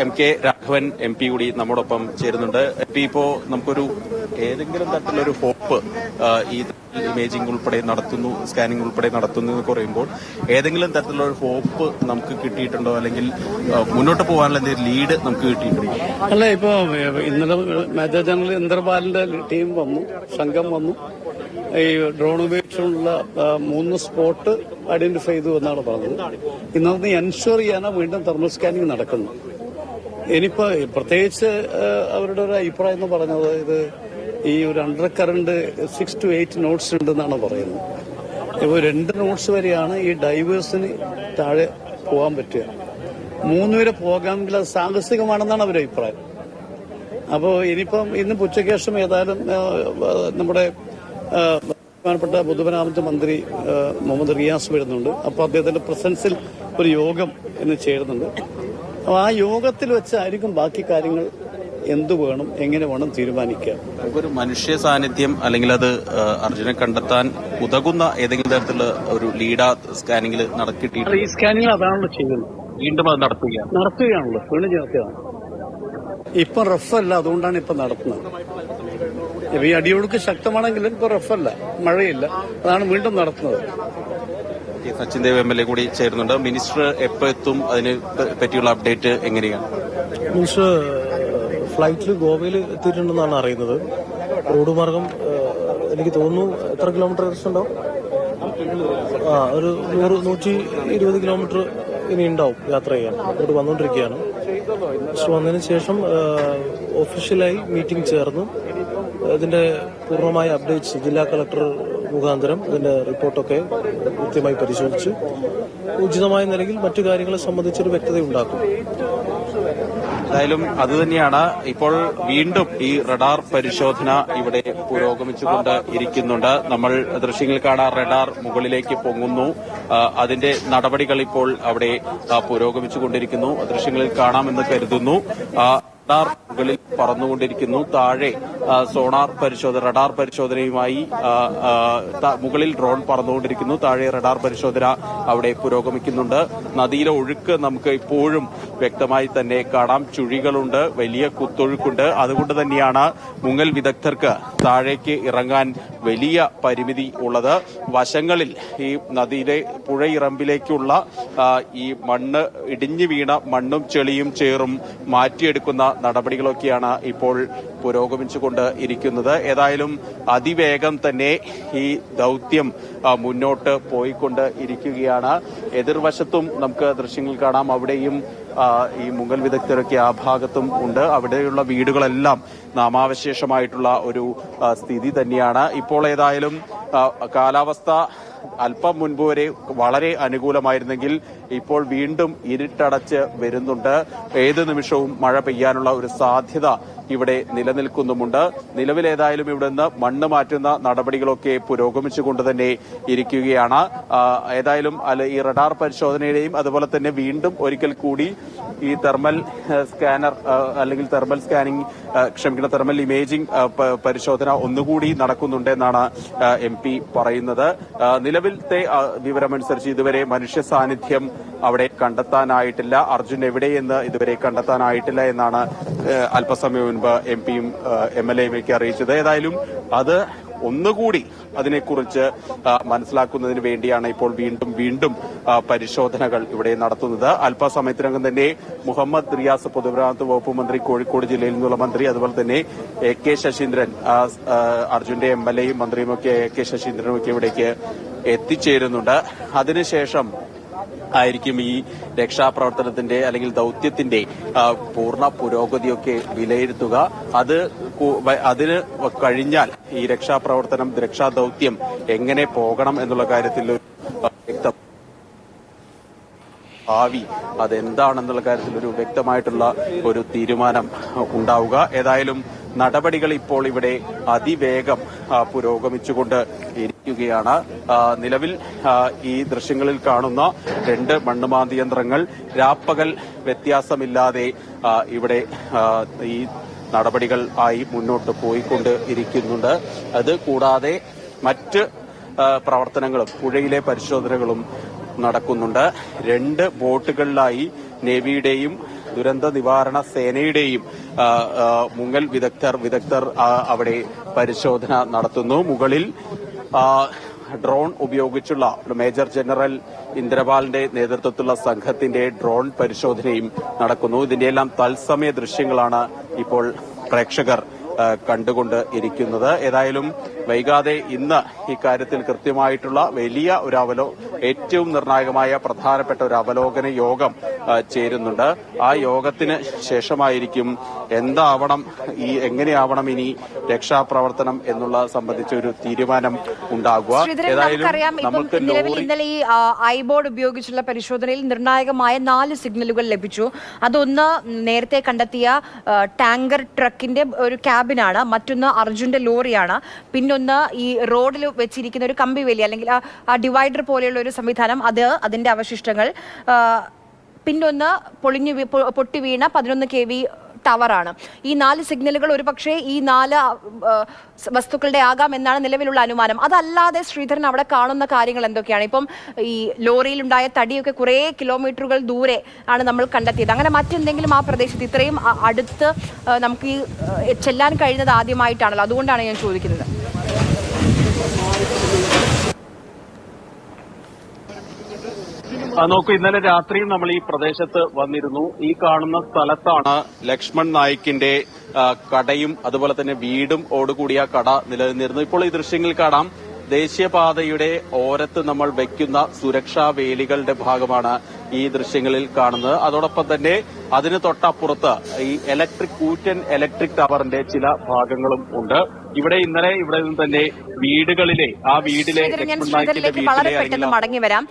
MK Raghavan MP കൂടി നമ്മോടൊപ്പം ചേരുന്നുണ്ട്. MP, ഇപ്പോ നമുക്കൊരു ഏതെങ്കിലും തരത്തിലൊരു ഹോപ്പ് ഈ ഇമേജിംഗ് ഉൾപ്പെടെ നടത്തുന്നു, സ്കാനിംഗ് ഉൾപ്പെടെ നടത്തുന്നു എന്ന് പറയുമ്പോൾ ഏതെങ്കിലും തരത്തിലുള്ള ഒരു ഹോപ്പ് നമുക്ക് കിട്ടിയിട്ടുണ്ടോ, അല്ലെങ്കിൽ മുന്നോട്ട് പോകാനുള്ള എന്തെങ്കിലും ലീഡ് നമുക്ക് കിട്ടിയിട്ടുണ്ടോ? അല്ല, ഇപ്പൊ ഇന്നലെ മേജർ ജനറൽ ഇന്ദ്രപാലിന്റെ ടീം വന്നു, സംഘം വന്നു. ഈ ഡ്രോൺ ഉപയോഗിച്ചുള്ള 3 സ്പോട്ട് ഐഡന്റിഫൈ ചെയ്തു എന്നാണ് പറഞ്ഞത്. ഇന്നൊന്ന് എൻഷുർ ചെയ്യാനാണ് വീണ്ടും തെർമൽ സ്കാനിങ് നടക്കുന്നത്. ഇനിയിപ്പോ പ്രത്യേകിച്ച് അവരുടെ ഒരു അഭിപ്രായം എന്ന് പറഞ്ഞത്, ഇത് ഈ ഒരു അണ്ടർ കറന്റ് 6 to 8 നോട്ട്സ് ഉണ്ടെന്നാണ് പറയുന്നത്. ഇപ്പോൾ 2 നോട്ട്സ് വരെയാണ് ഈ ഡൈവേഴ്സിന് താഴെ പോകാൻ പറ്റുക. 3 വരെ പോകാമെങ്കിൽ അത് സാഹസികമാണെന്നാണ് അവരുടെ അഭിപ്രായം. അപ്പോൾ ഇനിയിപ്പം ഇന്ന് ഉച്ചയ്ക്ക് ശേഷം ഏതായാലും നമ്മുടെ ബഹുമാനപ്പെട്ട പൊതുമരാമത്ത് മന്ത്രി മുഹമ്മദ് റിയാസ് വരുന്നുണ്ട്. അപ്പോൾ അദ്ദേഹത്തിന്റെ പ്രസൻസിൽ ഒരു യോഗം ഇന്ന് ചേരുന്നുണ്ട്. അപ്പോൾ ആ യോഗത്തിൽ വെച്ചായിരിക്കും ബാക്കി കാര്യങ്ങൾ എന്തു വേണം, എങ്ങനെ വേണം തീരുമാനിക്കുക. നമുക്കൊരു മനുഷ്യ സാന്നിധ്യം അല്ലെങ്കിൽ അത് അർജുനെ കണ്ടെത്താൻ ഉതകുന്ന ഏതെങ്കിലും തരത്തിലുള്ള ഒരു ലീഡ സ്കാനിംഗിൽ നടത്തിയിട്ടുണ്ട്. ഈ സ്കാനിംഗ് അതാണല്ലോ ചെയ്യുന്നത്. വീണ്ടും അത് നടത്തുകയാണല്ലോ, വീണ്ടും ചേർക്കുകയാണ്. ഇപ്പം റഫല്ല, അതുകൊണ്ടാണ് ഇപ്പം നടത്തുന്നത്. ഈ അടിയൊഴുക്ക് ശക്തമാണെങ്കിലും ഇപ്പൊ റഫല്ല, മഴയില്ല, അതാണ് വീണ്ടും നടത്തുന്നത്. സച്ചിൻ ദേവ് MLA കൂടി ചേരുന്നുണ്ട്. മിനിസ്റ്റർ എപ്പോൾ എത്തും, അതിനെ പറ്റിയുള്ള അപ്ഡേറ്റ് എങ്ങനെയാണ്? മിനിസ്റ്റർ ഫ്ലൈറ്റിൽ ഗോവയിൽ എത്തിയിട്ടുണ്ടെന്നാണ് അറിയുന്നത്. റോഡ് മാർഗം എനിക്ക് തോന്നുന്നു എത്ര കിലോമീറ്റർ ഉണ്ടാവും? ഒരു 100-120 കിലോമീറ്റർ ഇനി ഉണ്ടാവും യാത്ര ചെയ്യാൻ. ഇവിടെ വന്നുകൊണ്ടിരിക്കുകയാണ്. വന്നതിന് ശേഷം ഒഫീഷ്യലായി മീറ്റിംഗ് ചേർന്ന് ഇതിന്റെ പൂർണ്ണമായ അപ്ഡേറ്റ്സ് ജില്ലാ കളക്ടർ മുഖാന്തരം ഇതിന്റെ റിപ്പോർട്ടൊക്കെ കൃത്യമായി പരിശോധിച്ച് ഉചിതമായ നിലയിൽ മറ്റു കാര്യങ്ങളെ സംബന്ധിച്ചൊരു വ്യക്തതയുണ്ടാക്കും. എന്തായാലും അതുതന്നെയാണ് ഇപ്പോൾ വീണ്ടും ഈ റഡാർ പരിശോധന ഇവിടെ പുരോഗമിച്ചുകൊണ്ട് ഇരിക്കുന്നുണ്ട്. നമ്മൾ ദൃശ്യങ്ങളിൽ കാണാൻ റഡാർ മുകളിലേക്ക് പൊങ്ങുന്നു. അതിന്റെ നടപടികൾ ഇപ്പോൾ അവിടെ പുരോഗമിച്ചുകൊണ്ടിരിക്കുന്നു. ദൃശ്യങ്ങളിൽ കാണാമെന്ന് കരുതുന്നു. റഡാർ മുകളിൽ പറന്നുകൊണ്ടിരിക്കുന്നു. താഴെ സോണാർ പരിശോധന, റഡാർ പരിശോധനയുമായി മുകളിൽ ഡ്രോൺ പറന്നുകൊണ്ടിരിക്കുന്നു. താഴെ റഡാർ പരിശോധന അവിടെ പുരോഗമിക്കുന്നുണ്ട്. നദിയിലെ ഒഴുക്ക് നമുക്ക് ഇപ്പോഴും വ്യക്തമായി തന്നെ കാണാം. ചുഴികളുണ്ട്, വലിയ കുത്തൊഴുക്കുണ്ട്. അതുകൊണ്ട് തന്നെയാണ് മുങ്ങൽ വിദഗ്ധർക്ക് താഴേക്ക് ഇറങ്ങാൻ വലിയ പരിമിതി ഉള്ളത്. വശങ്ങളിൽ ഈ നദിയിലെ പുഴയിറമ്പിലേക്കുള്ള ഈ മണ്ണ്, ഇടിഞ്ഞു വീണ മണ്ണും ചെളിയും ചേറും മാറ്റിയെടുക്കുന്ന നടപടികളൊക്കെയാണ് ഇപ്പോൾ പുരോഗമിച്ചുകൊണ്ട് ഇരിക്കുന്നത്. ഏതായാലും അതിവേഗം തന്നെ ഈ ദൌത്യം മുന്നോട്ട് പോയിക്കൊണ്ട് ഇരിക്കുകയാണ്. എതിർവശത്തും നമുക്ക് ദൃശ്യങ്ങൾ കാണാം. അവിടെയും ഈ മുങ്ങൽ വിദഗ്ധരൊക്കെ ആ ഭാഗത്തും ഉണ്ട്. അവിടെയുള്ള വീടുകളെല്ലാം നാമാവശേഷമായിട്ടുള്ള ഒരു സ്ഥിതി തന്നെയാണ്. ഇപ്പോൾ ഏതായാലും കാലാവസ്ഥ അല്പം മുൻപ് വരെ വളരെ അനുകൂലമായിരുന്നെങ്കിൽ ഇപ്പോൾ വീണ്ടും ഇരുട്ടടച്ച് വരുന്നുണ്ട്. ഏത് നിമിഷവും മഴ പെയ്യാനുള്ള ഒരു സാധ്യത ഇവിടെ നിലനിൽക്കുന്നുമുണ്ട്. നിലവിലേതായാലും ഇവിടെ നിന്ന് മണ്ണ് മാറ്റുന്ന നടപടികളൊക്കെ പുരോഗമിച്ചുകൊണ്ട് തന്നെ ഇരിക്കുകയാണ്. ഏതായാലും ഈ റഡാർ പരിശോധനയുടെയും അതുപോലെ തന്നെ വീണ്ടും ഒരിക്കൽ കൂടി ഈ തെർമൽ സ്കാനർ അല്ലെങ്കിൽ തെർമൽ ഇമേജിംഗ് പരിശോധന ഒന്നുകൂടി നടക്കുന്നുണ്ടെന്നാണ് MP പറയുന്നത്. നിലവിലത്തെ വിവരമനുസരിച്ച് ഇതുവരെ മനുഷ്യ സാന്നിധ്യം അവിടെ കണ്ടെത്താനായിട്ടില്ല. അർജുൻ എവിടെയെന്ന് ഇതുവരെ കണ്ടെത്താനായിട്ടില്ല എന്നാണ് അല്പസമയം മുൻപ് MPയും MLAയുമൊക്കെ അറിയിച്ചത്. ഏതായാലും അത് ഒന്നുകൂടി അതിനെക്കുറിച്ച് മനസ്സിലാക്കുന്നതിന് വേണ്ടിയാണ് ഇപ്പോൾ വീണ്ടും പരിശോധനകൾ ഇവിടെ നടത്തുന്നത്. അല്പസമയത്തിനകം തന്നെ മുഹമ്മദ് റിയാസ് പൊതുമരാമത്ത് വകുപ്പ് മന്ത്രി, കോഴിക്കോട് ജില്ലയിൽ നിന്നുള്ള മന്ത്രി, അതുപോലെ തന്നെ AK ശശീന്ദ്രൻ, അർജുന്റെ MLAയും മന്ത്രിയുമൊക്കെ AK ശശീന്ദ്രനുമൊക്കെ ഇവിടേക്ക് എത്തിച്ചേരുന്നുണ്ട്. അതിനുശേഷം ആയിരിക്കും ഈ രക്ഷാപ്രവർത്തനത്തിന്റെ അല്ലെങ്കിൽ ദൌത്യത്തിന്റെ പൂർണ്ണ പുരോഗതിയൊക്കെ വിലയിരുത്തുക. അതിന് കഴിഞ്ഞാൽ ഈ രക്ഷാപ്രവർത്തനം, രക്ഷാദൌത്യം എങ്ങനെ പോകണം എന്നുള്ള കാര്യത്തിൽ വ്യക്തം ഭാവി അതെന്താണെന്നുള്ള കാര്യത്തിൽ ഒരു വ്യക്തമായിട്ടുള്ള ഒരു തീരുമാനം ഉണ്ടാവുക. ഏതായാലും നടപടികൾ ഇപ്പോൾ ഇവിടെ അതിവേഗം പുരോഗമിച്ചുകൊണ്ട് ഇരിക്കുകയാണ്. നിലവിൽ ഈ ദൃശ്യങ്ങളിൽ കാണുന്ന 2 മണ്ണുമാന്തി യന്ത്രങ്ങൾ രാപ്പകൽ വ്യത്യാസമില്ലാതെ ഇവിടെ ഈ നടപടികൾ ആയി മുന്നോട്ട് പോയിക്കൊണ്ട് ഇരിക്കുന്നുണ്ട്. അത് കൂടാതെ മറ്റ് പ്രവർത്തനങ്ങളും പുഴയിലെ പരിശോധനകളും നടക്കുന്നുണ്ട്. 2 ബോട്ടുകളിലായി നേവിയുടെയും ദുരന്ത നിവാരണ സേനയുടെയും മുങ്ങൽ വിദഗ്ധർ അവിടെ പരിശോധന നടത്തുന്നു. മുകളിൽ ഡ്രോൺ ഉപയോഗിച്ചുള്ള മേജർ ജനറൽ ഇന്ദ്രപാലിന്റെ നേതൃത്വത്തിലുള്ള സംഘത്തിന്റെ ഡ്രോൺ പരിശോധനയും നടക്കുന്നു. ഇതിന്റെയെല്ലാം തത്സമയ ദൃശ്യങ്ങളാണ് ഇപ്പോൾ പ്രേക്ഷകർ കണ്ടുകൊണ്ട് ഇരിക്കുന്നത്. ഏതായാലും വൈകാതെ ഇന്ന് ഇക്കാര്യത്തിൽ കൃത്യമായിട്ടുള്ള വലിയ ഒരു ഏറ്റവും നിർണായകമായ പ്രധാനപ്പെട്ട ഒരു അവലോകന യോഗം ചേരുന്നുണ്ട്. ആ യോഗത്തിന് ശേഷമായിരിക്കും എന്താവണം എങ്ങനെയാവണം ഇനി രക്ഷാപ്രവർത്തനം എന്നുള്ള സംബന്ധിച്ച ഒരു തീരുമാനം ഉണ്ടാകുക. ഏതായാലും നമുക്ക് ഇന്നലെ ഈ ഐബോർഡ് ഉപയോഗിച്ചുള്ള പരിശോധനയിൽ നിർണായകമായ 4 സിഗ്നലുകൾ ലഭിച്ചു. അതൊന്ന് നേരത്തെ കണ്ടെത്തിയ ടാങ്കർ ട്രക്കിന്റെ ഒരു ക്യാബിനാണ്, മറ്റൊന്ന് അർജുന്റെ ലോറിയാണ്, പിന്നൊന്ന് ഈ റോഡിൽ വെച്ചിരിക്കുന്ന ഒരു കമ്പിവേലി അല്ലെങ്കിൽ ആ ഡിവൈഡർ പോലെയുള്ള ഒരു സംവിധാനം, അതിന്റെ അവശിഷ്ടങ്ങൾ, പിന്നൊന്ന് പൊട്ടി വീണ 11 kV ടവറാണ്. ഈ 4 സിഗ്നലുകൾ ഒരുപക്ഷെ ഈ 4 വസ്തുക്കളുടെ ആകാം എന്നാണ് നിലവിലുള്ള അനുമാനം. അതല്ലാതെ ശ്രീധരൻ അവിടെ കാണുന്ന കാര്യങ്ങൾ എന്തൊക്കെയാണ്? ഇപ്പം ഈ ലോറിയിലുണ്ടായ തടിയൊക്കെ കുറേ കിലോമീറ്ററുകൾ ദൂരെ ആണ് നമ്മൾ കണ്ടെത്തിയത്. അങ്ങനെ മറ്റെന്തെങ്കിലും ആ പ്രദേശത്ത് ഇത്രയും അടുത്ത് നമുക്ക് ചെല്ലാൻ കഴിയുന്നത് ആദ്യമായിട്ടാണല്ലോ, അതുകൊണ്ടാണ് ഞാൻ ചോദിക്കുന്നത്. നോക്കൂ, ഇന്നലെ രാത്രിയും നമ്മൾ ഈ പ്രദേശത്ത് വന്നിരുന്നു. ഈ കാണുന്ന സ്ഥലത്താണ് ലക്ഷ്മൺ നായിക്കിന്റെ കടയും അതുപോലെ തന്നെ വീടും ഓടുകൂടിയ കട നിലനിന്നിരുന്നു. ഇപ്പോൾ ഈ ദൃശ്യങ്ങളിൽ കാണാം, ദേശീയപാതയുടെ ഓരത്ത് നമ്മൾ വയ്ക്കുന്ന സുരക്ഷാ വേലികളുടെ ഭാഗമാണ് ഈ ദൃശ്യങ്ങളിൽ കാണുന്നത്. അതോടൊപ്പം തന്നെ അതിന് തൊട്ടപ്പുറത്ത് ഈ കൂറ്റൻ ഇലക്ട്രിക് ടവറിന്റെ ചില ഭാഗങ്ങളും ഉണ്ട്. ഇവിടെ ഇന്നലെ ഇവിടെ നിന്ന് തന്നെ വീടുകളിലെ വളരെ പെട്ടെന്ന് മടങ്ങി വരാം.